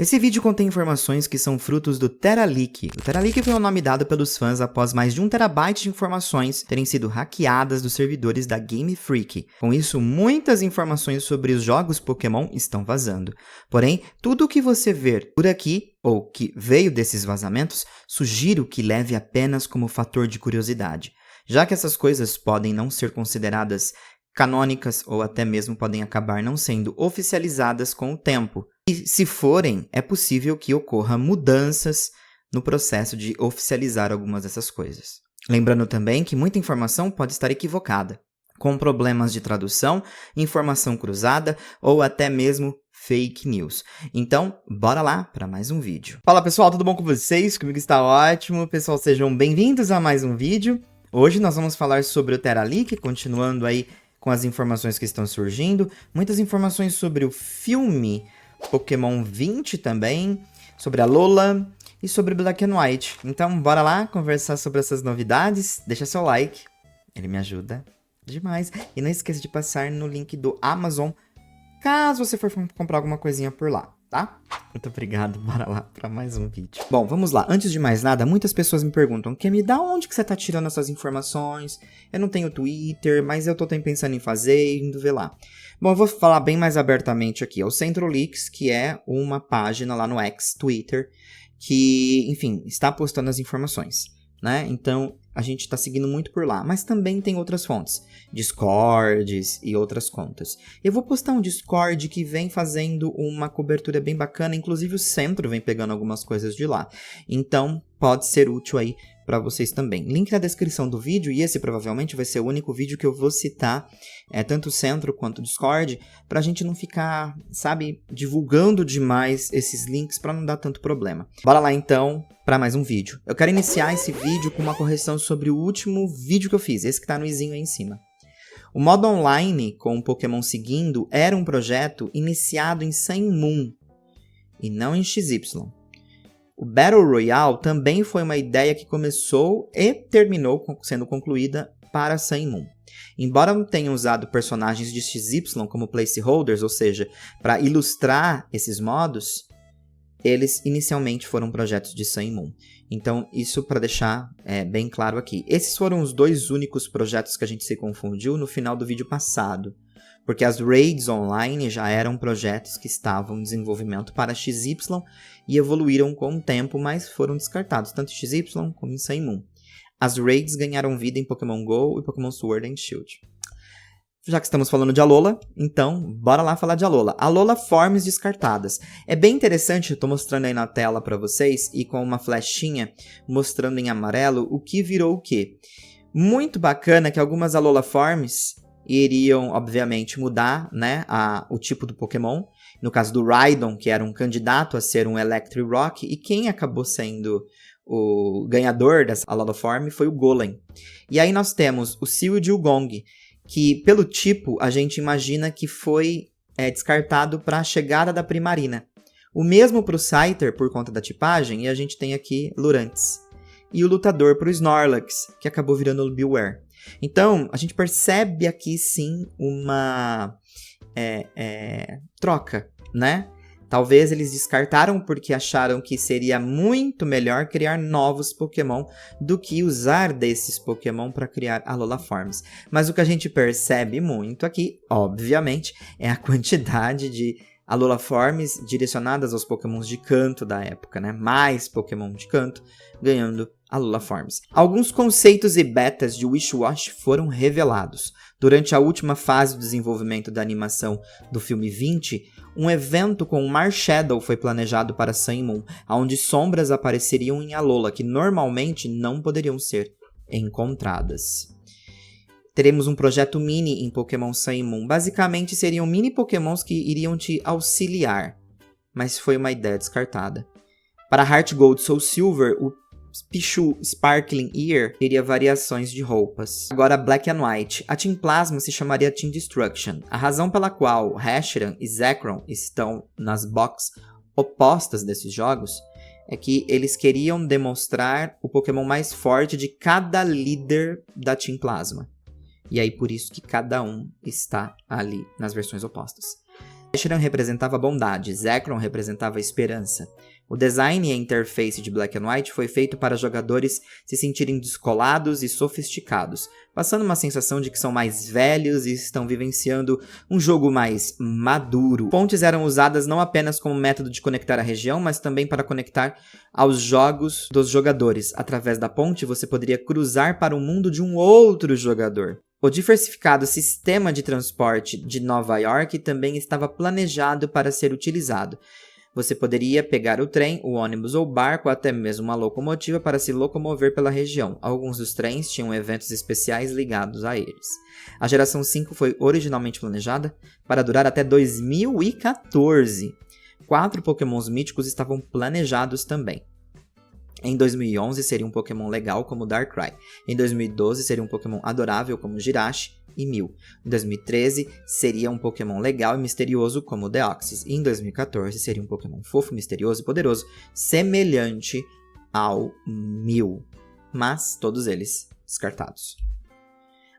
Esse vídeo contém informações que são frutos do Teraleak. O Teraleak foi o nome dado pelos fãs após mais de 1 terabyte de informações terem sido hackeadas dos servidores da Game Freak. Com isso, muitas informações sobre os jogos Pokémon estão vazando. Porém, tudo o que você ver por aqui, ou que veio desses vazamentos, sugiro que leve apenas como fator de curiosidade, já que essas coisas podem não ser consideradas canônicas ou até mesmo podem acabar não sendo oficializadas com o tempo. E se forem, é possível que ocorra mudanças no processo de oficializar algumas dessas coisas. Lembrando também que muita informação pode estar equivocada, com problemas de tradução, informação cruzada ou até mesmo fake news. Então, bora lá para mais um vídeo. Fala pessoal, tudo bom com vocês? Comigo está ótimo. Pessoal, sejam bem-vindos a mais um vídeo. Hoje nós vamos falar sobre o Teraleak, continuando aí com as informações que estão surgindo. Muitas informações sobre o filme Pokémon 20 também, sobre a Alola e sobre Black and White. Então, bora lá conversar sobre essas novidades. Deixa seu like, ele me ajuda demais. E não esqueça de passar no link do Amazon, caso você for comprar alguma coisinha por lá, tá? Muito obrigado, bora lá para mais um vídeo. Bom, vamos lá. Antes de mais nada, muitas pessoas me perguntam, Kemi, da onde que você tá tirando essas informações? Eu não tenho Twitter, mas eu tô pensando em fazer e indo ver lá. Bom, eu vou falar bem mais abertamente aqui. É o CentroLeaks, que é uma página lá no X, Twitter, que, enfim, está postando as informações, né? Então, a gente está seguindo muito por lá. Mas também tem outras fontes, Discords e outras contas. Eu vou postar um Discord que vem fazendo uma cobertura bem bacana. Inclusive o Centro vem pegando algumas coisas de lá. Então, pode ser útil aí para vocês também. Link na descrição do vídeo, e esse provavelmente vai ser o único vídeo que eu vou citar, tanto o Centro quanto o Discord, para a gente não ficar, sabe, divulgando demais esses links para não dar tanto problema. Bora lá então para mais um vídeo. Eu quero iniciar esse vídeo com uma correção sobre o último vídeo que eu fiz, esse que tá no izinho aí em cima. O modo online com o Pokémon seguindo era um projeto iniciado em Sun Moon e não em XY. O Battle Royale também foi uma ideia que começou e terminou sendo concluída para Sun Moon. Embora não tenham usado personagens de XY como placeholders, ou seja, para ilustrar esses modos, eles inicialmente foram projetos de Sun Moon. Então, isso para deixar bem claro aqui. Esses foram os dois únicos projetos que a gente se confundiu no final do vídeo passado, porque as raids online já eram projetos que estavam em desenvolvimento para XY e evoluíram com o tempo, mas foram descartados, tanto em XY como em Sun Moon. As raids ganharam vida em Pokémon GO e Pokémon Sword and Shield. Já que estamos falando de Alola, então bora lá falar de Alola. Alola Forms descartadas. É bem interessante, eu estou mostrando aí na tela para vocês e com uma flechinha mostrando em amarelo o que virou o quê. Muito bacana que algumas Alola Forms iriam, obviamente, mudar, né, o tipo do Pokémon. No caso do Rhydon, que era um candidato a ser um Electric Rock, e quem acabou sendo o ganhador dessa Alola Form foi o Golem. E aí nós temos o Sewed e o Gong, que pelo tipo a gente imagina que foi descartado para a chegada da Primarina. O mesmo para o Scyther por conta da tipagem, e a gente tem aqui Lurantis. E o lutador para o Snorlax, que acabou virando o Bewear. Então, a gente percebe aqui sim uma troca, né? Talvez eles descartaram porque acharam que seria muito melhor criar novos Pokémon do que usar desses Pokémon para criar Alola Forms. Mas o que a gente percebe muito aqui, obviamente, é a quantidade de Alola Forms direcionadas aos Pokémons de canto da época, né? Mais Pokémon de canto ganhando Alola Forms. Alguns conceitos e betas de Wish-Wash foram revelados. Durante a última fase do desenvolvimento da animação do filme 20, um evento com Marshadow foi planejado para Sun Moon, onde sombras apareceriam em Alola que normalmente não poderiam ser encontradas. Teremos um projeto mini em Pokémon Sun Moon. Basicamente seriam mini Pokémons que iriam te auxiliar, mas foi uma ideia descartada. Para Heart Gold Soul Silver, o Pichu Sparkling Ear teria variações de roupas. Agora Black and White. A Team Plasma se chamaria Team Destruction. A razão pela qual Reshiram e Zekrom estão nas boxes opostas desses jogos é que eles queriam demonstrar o Pokémon mais forte de cada líder da Team Plasma. E aí por isso que cada um está ali nas versões opostas. Reshiram representava bondade, Zekrom representava esperança. O design e a interface de Black and White foi feito para jogadores se sentirem descolados e sofisticados, passando uma sensação de que são mais velhos e estão vivenciando um jogo mais maduro. Pontes eram usadas não apenas como método de conectar a região, mas também para conectar aos jogos dos jogadores. Através da ponte, você poderia cruzar para o mundo de um outro jogador. O diversificado sistema de transporte de Nova York também estava planejado para ser utilizado. Você poderia pegar o trem, o ônibus ou barco, ou até mesmo uma locomotiva para se locomover pela região. Alguns dos trens tinham eventos especiais ligados a eles. A geração 5 foi originalmente planejada para durar até 2014. 4 Pokémons míticos estavam planejados também. Em 2011 seria um Pokémon legal como Darkrai. Em 2012 seria um Pokémon adorável como Jirachi e Mew. Em 2013 seria um Pokémon legal e misterioso como Deoxys. E em 2014 seria um Pokémon fofo, misterioso e poderoso, semelhante ao Mew. Mas todos eles descartados.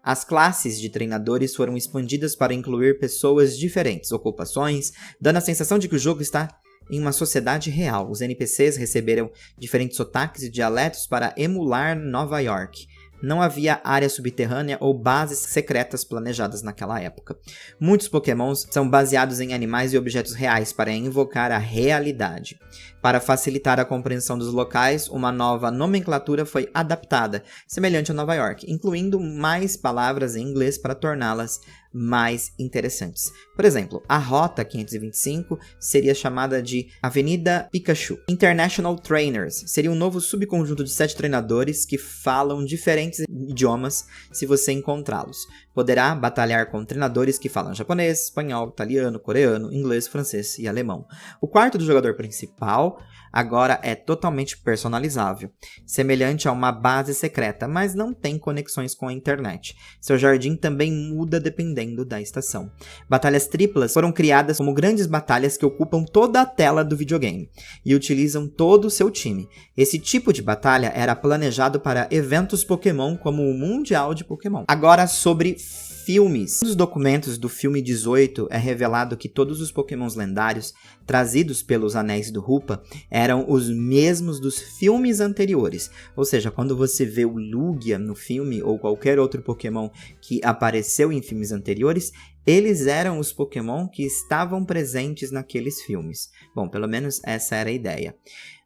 As classes de treinadores foram expandidas para incluir pessoas diferentes, ocupações, dando a sensação de que o jogo está em uma sociedade real. Os NPCs receberam diferentes sotaques e dialetos para emular Nova York. Não havia área subterrânea ou bases secretas planejadas naquela época. Muitos Pokémons são baseados em animais e objetos reais para invocar a realidade. Para facilitar a compreensão dos locais, uma nova nomenclatura foi adaptada, semelhante a Nova York, incluindo mais palavras em inglês para torná-las mais interessantes. Por exemplo, a Rota 525 seria chamada de Avenida Pikachu. International Trainers seria um novo subconjunto de 7 treinadores que falam diferentes idiomas se você encontrá-los. Poderá batalhar com treinadores que falam japonês, espanhol, italiano, coreano, inglês, francês e alemão. O quarto do jogador principal agora é totalmente personalizável, semelhante a uma base secreta, mas não tem conexões com a internet. Seu jardim também muda dependendo da estação. Batalhas triplas foram criadas como grandes batalhas que ocupam toda a tela do videogame e utilizam todo o seu time. Esse tipo de batalha era planejado para eventos Pokémon como o Mundial de Pokémon. Agora sobre filmes. Nos documentos do filme 18 é revelado que todos os Pokémons lendários trazidos pelos Anéis do Hoopa eram os mesmos dos filmes anteriores. Ou seja, quando você vê o Lugia no filme ou qualquer outro Pokémon que apareceu em filmes anteriores, eles eram os Pokémon que estavam presentes naqueles filmes. Bom, pelo menos essa era a ideia.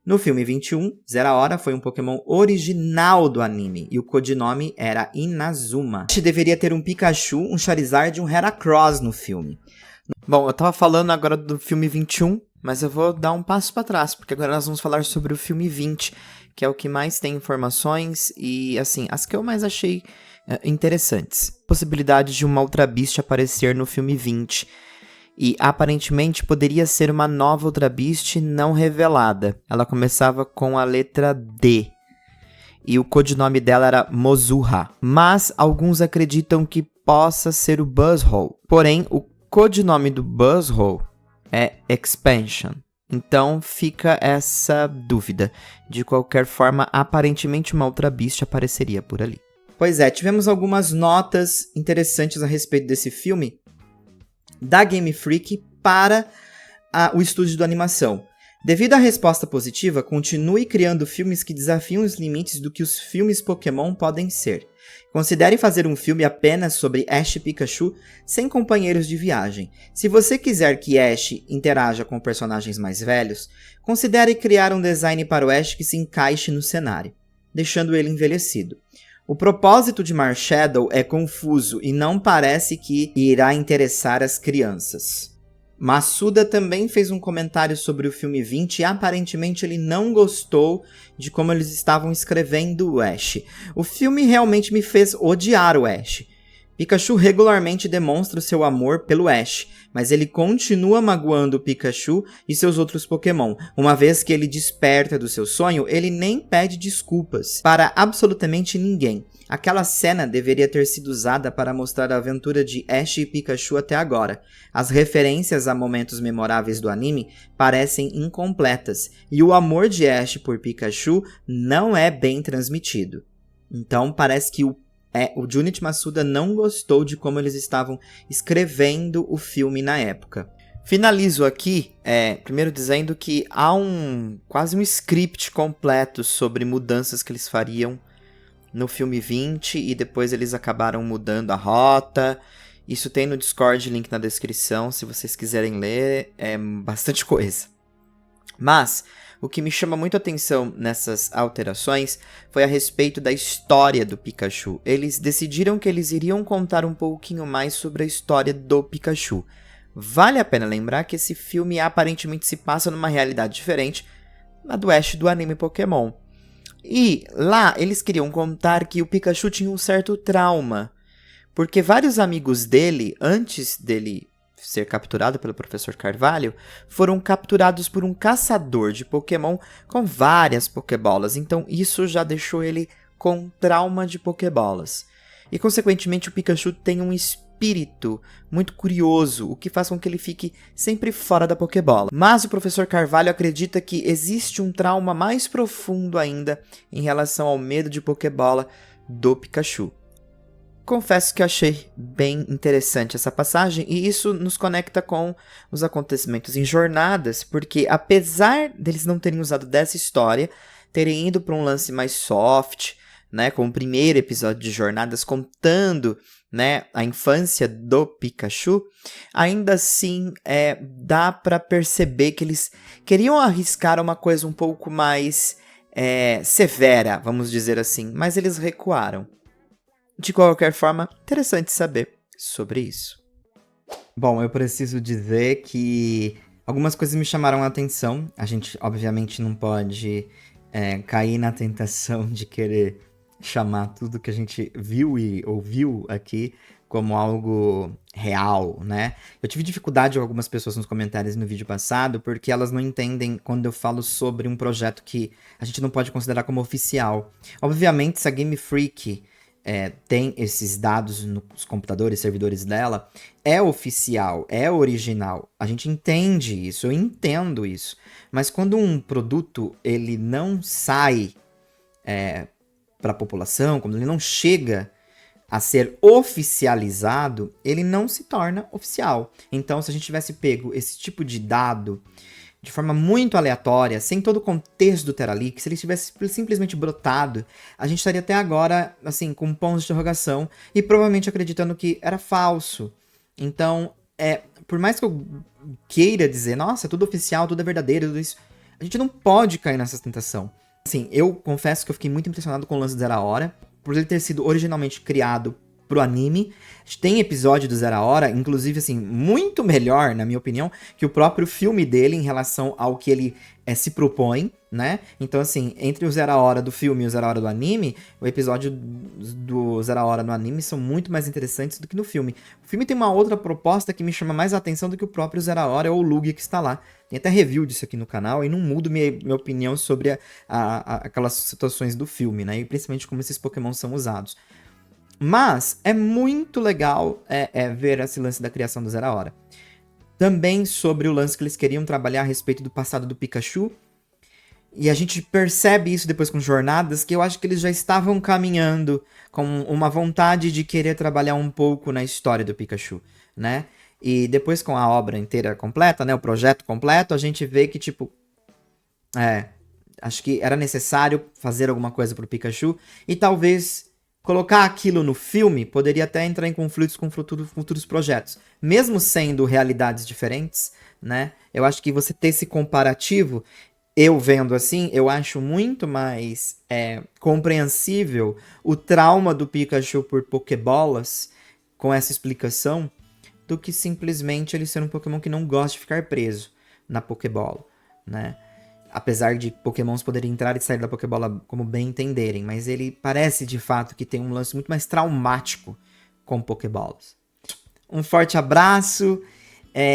No filme 21, Zeraora foi um Pokémon original do anime, e o codinome era Inazuma. A gente deveria ter um Pikachu, um Charizard e um Heracross no filme. Bom, eu tava falando agora do filme 21, mas eu vou dar um passo para trás, porque agora nós vamos falar sobre o filme 20, que é o que mais tem informações e, assim, as que eu mais achei interessantes. Possibilidade de uma Ultra Beast aparecer no filme 20. E aparentemente poderia ser uma nova Ultra Beast não revelada. Ela começava com a letra D. E o codinome dela era Mozuha. Mas alguns acreditam que possa ser o Buzzwole. Porém, o codinome do Buzzwole é Expansion. Então fica essa dúvida. De qualquer forma, aparentemente uma Ultra Beast apareceria por ali. Pois é, tivemos algumas notas interessantes a respeito desse filme da Game Freak para o estúdio de animação. Devido à resposta positiva, continue criando filmes que desafiam os limites do que os filmes Pokémon podem ser. Considere fazer um filme apenas sobre Ash e Pikachu sem companheiros de viagem. Se você quiser que Ash interaja com personagens mais velhos, considere criar um design para o Ash que se encaixe no cenário, deixando ele envelhecido. O propósito de Marshadow é confuso e não parece que irá interessar as crianças. Masuda também fez um comentário sobre o filme 20 e aparentemente ele não gostou de como eles estavam escrevendo o Ash. O filme realmente me fez odiar o Ash. Pikachu regularmente demonstra o seu amor pelo Ash, mas ele continua magoando o Pikachu e seus outros Pokémon. Uma vez que ele desperta do seu sonho, ele nem pede desculpas para absolutamente ninguém. Aquela cena deveria ter sido usada para mostrar a aventura de Ash e Pikachu até agora. As referências a momentos memoráveis do anime parecem incompletas, e o amor de Ash por Pikachu não é bem transmitido. Então parece que o Junichi Masuda não gostou de como eles estavam escrevendo o filme na época. Finalizo aqui, primeiro dizendo que há quase um script completo sobre mudanças que eles fariam no filme 20 e depois eles acabaram mudando a rota. Isso tem no Discord, link na descrição, se vocês quiserem ler, é bastante coisa. Mas o que me chama muito a atenção nessas alterações foi a respeito da história do Pikachu. Eles decidiram que eles iriam contar um pouquinho mais sobre a história do Pikachu. Vale a pena lembrar que esse filme aparentemente se passa numa realidade diferente da do Ash do anime Pokémon. E lá eles queriam contar que o Pikachu tinha um certo trauma, porque vários amigos dele, antes dele ser capturado pelo Professor Carvalho, foram capturados por um caçador de Pokémon com várias Pokébolas. Então isso já deixou ele com trauma de Pokébolas. E consequentemente o Pikachu tem um espírito muito curioso, o que faz com que ele fique sempre fora da Pokébola. Mas o Professor Carvalho acredita que existe um trauma mais profundo ainda em relação ao medo de Pokébola do Pikachu. Confesso que achei bem interessante essa passagem e isso nos conecta com os acontecimentos em Jornadas, porque apesar deles não terem usado dessa história, terem ido para um lance mais soft, né, com o primeiro episódio de Jornadas contando, né, a infância do Pikachu, ainda assim dá para perceber que eles queriam arriscar uma coisa um pouco mais severa, vamos dizer assim, mas eles recuaram. De qualquer forma, interessante saber sobre isso. Bom, eu preciso dizer que algumas coisas me chamaram a atenção. A gente, obviamente, não pode cair na tentação de querer chamar tudo que a gente viu e ouviu aqui como algo real, né? Eu tive dificuldade com algumas pessoas nos comentários no vídeo passado, porque elas não entendem quando eu falo sobre um projeto que a gente não pode considerar como oficial. Obviamente, se a Game Freak tem esses dados nos computadores, servidores dela, é oficial, é original. A gente entende isso, eu entendo isso. Mas quando um produto ele não sai para a população, quando ele não chega a ser oficializado, ele não se torna oficial. Então, se a gente tivesse pego esse tipo de dado de forma muito aleatória, sem todo o contexto do Teralic, se ele tivesse simplesmente brotado, a gente estaria até agora, assim, com pontos de interrogação e provavelmente acreditando que era falso. Então, por mais que eu queira dizer, nossa, é tudo oficial, tudo é verdadeiro, tudo isso, a gente não pode cair nessa tentação. Assim, eu confesso que eu fiquei muito impressionado com o lance do Zero Hora, por ele ter sido originalmente criado pro anime. Tem episódio do Zero Hora, inclusive, assim, muito melhor, na minha opinião, que o próprio filme dele em relação ao que ele se propõe, né? Então, assim, entre o Zero Hora do filme e o Zero Hora do anime, o episódio do Zero Hora no anime são muito mais interessantes do que no filme. O filme tem uma outra proposta que me chama mais a atenção do que o próprio Zero Hora ou o Lugia que está lá. Tem até review disso aqui no canal e não mudo minha opinião sobre aquelas situações do filme, né? E principalmente como esses Pokémon são usados. Mas é muito legal ver esse lance da criação do Zero Hora. Também sobre o lance que eles queriam trabalhar a respeito do passado do Pikachu. E a gente percebe isso depois com Jornadas, que eu acho que eles já estavam caminhando com uma vontade de querer trabalhar um pouco na história do Pikachu, né? E depois com a obra inteira completa, né, o projeto completo, a gente vê que, tipo, acho que era necessário fazer alguma coisa pro Pikachu e talvez colocar aquilo no filme poderia até entrar em conflitos com futuros projetos. Mesmo sendo realidades diferentes, né, eu acho que você ter esse comparativo, eu vendo assim, eu acho muito mais compreensível o trauma do Pikachu por Pokébolas com essa explicação do que simplesmente ele ser um Pokémon que não gosta de ficar preso na Pokébola, né? Apesar de Pokémons poderem entrar e sair da Pokébola como bem entenderem, mas ele parece de fato que tem um lance muito mais traumático com Pokébolas. Um forte abraço,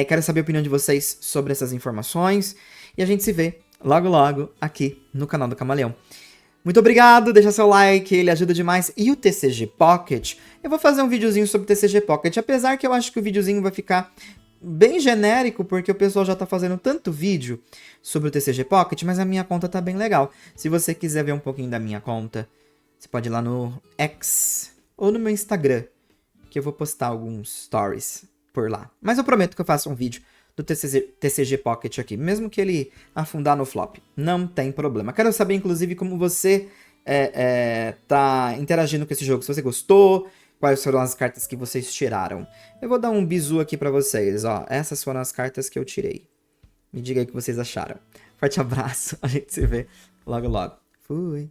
quero saber a opinião de vocês sobre essas informações e a gente se vê logo logo aqui no canal do Camaleão. Muito obrigado, deixa seu like, ele ajuda demais. E o TCG Pocket, eu vou fazer um videozinho sobre o TCG Pocket, apesar que eu acho que o videozinho vai ficar bem genérico, porque o pessoal já tá fazendo tanto vídeo sobre o TCG Pocket, mas a minha conta tá bem legal. Se você quiser ver um pouquinho da minha conta, você pode ir lá no X ou no meu Instagram, que eu vou postar alguns stories por lá. Mas eu prometo que eu faço um vídeo do TCG Pocket aqui, mesmo que ele afundar no flop. Não tem problema. Quero saber, inclusive, como você tá interagindo com esse jogo. Se você gostou, quais foram as cartas que vocês tiraram. Eu vou dar um bizu aqui pra vocês, ó. Essas foram as cartas que eu tirei. Me diga aí o que vocês acharam. Forte abraço, a gente se vê logo logo. Fui!